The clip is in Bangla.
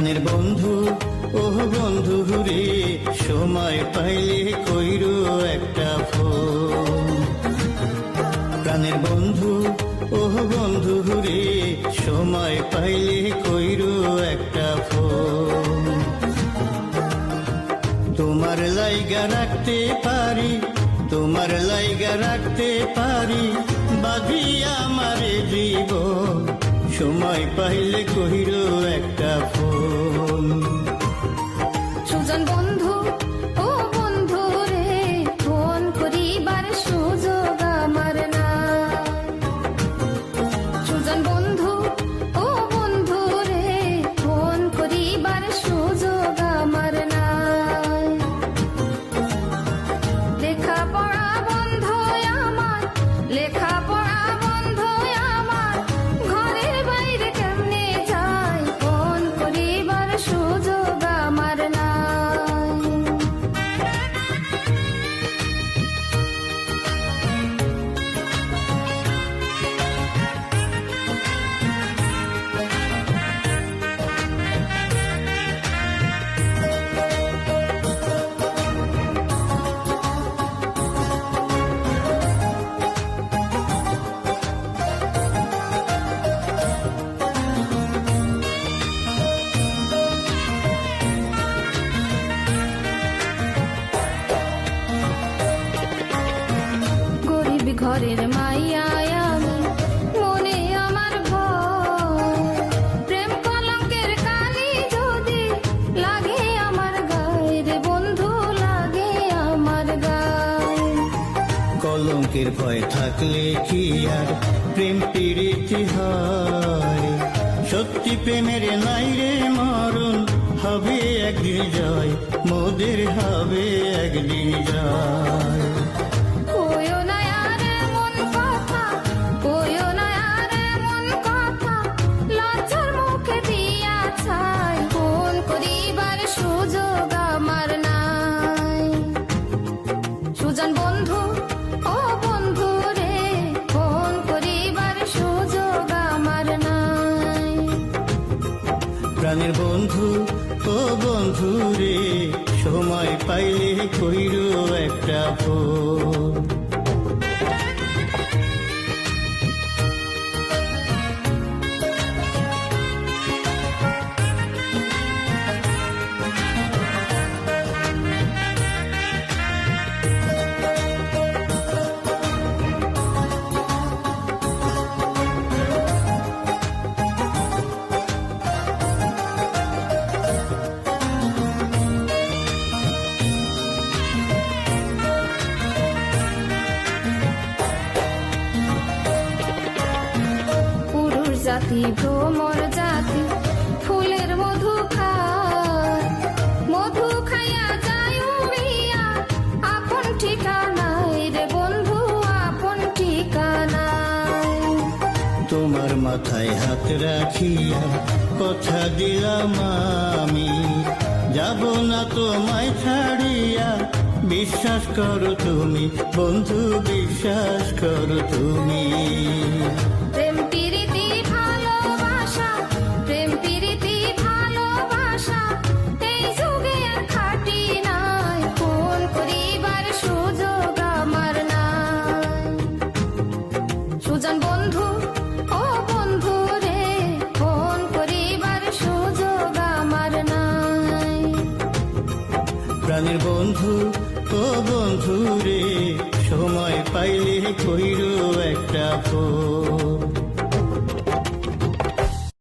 প্রাণের বন্ধু ও বন্ধু রে, সময় পাইলে কইরো একটা ফোন। প্রাণের বন্ধু ও বন্ধু রে, সময় পাইলে কইরো একটা ফোন। তোমার লাইগা রাখতে পারি, তোমার লাইগা রাখতে পারি বাঁধিয়া আমারে জীবন। সময় পাইলে কইরো একটা ফোন। সুজন বন্ধু ও বন্ধু রে, ফোন করিবার সুযোগ আমার না। সুজন বন্ধু ও বন্ধু রে, ফোন করিবার সুযোগ আমার না। লেখাপড়া বন্ধ আমার, লেখাপড়া বন্ধ আমার, ঘরের বাইরে কেমনে যাই, ফোন করিবার সুযোগ আমার নাই। গরিব ঘরের মাইয়া আমি, মনে আমার ভয়, প্রেম কলঙ্কের কালি যদি লাগে আমার গায়ে রে বন্ধু, লাগে আমার গায়ে। কলঙ্কের ভয় থাকলে কি আর প্রেম প্রীতি হয়? সত্যি প্রেমের নাই রে মরণ, হবে একদিন জয়, মোদের হবে একদিন জয়। কইও না আর এমন কথা, কইও না আর এমন কথা, লজ্জার মুখে দিয়া ছাই, ফোন করিবার সুযোগ আমার নাই। সুজন বন্ধু ও বন্ধু রে, ফোন করিবার সুযোগ আমার নাই। প্রাণের বন্ধু ও বন্ধু রে, সময় পাইলে কইরো একটা ফোন। পুরুষ জাতি ভ্রমর জাতি, ফুলের মধু খায়, মধু খাইয়া যায় উড়িয়া আপন ঠিকানায় রে বন্ধু, আপন ঠিকানায়। তোমার মাথায় হাত রাখিয়া কথা দিলাম আমি, যাব না তোমায় ছাড়িয়া, বিশ্বাস করো তুমি বন্ধু, বিশ্বাস করো তুমি। প্রেম প্রীতি ভালোবাসা, প্রেম প্রীতি ভালোবাসা, এই যুগে আর খাটি নাই, ফোন করিবার সুযোগ আমার নাই। সুজন বন্ধু ও বন্ধু রে, ফোন করিবার সুযোগ আমার নাই। প্রাণের বন্ধু ও বন্ধু রে, সময় পাইলে কইরো একটা ফোন।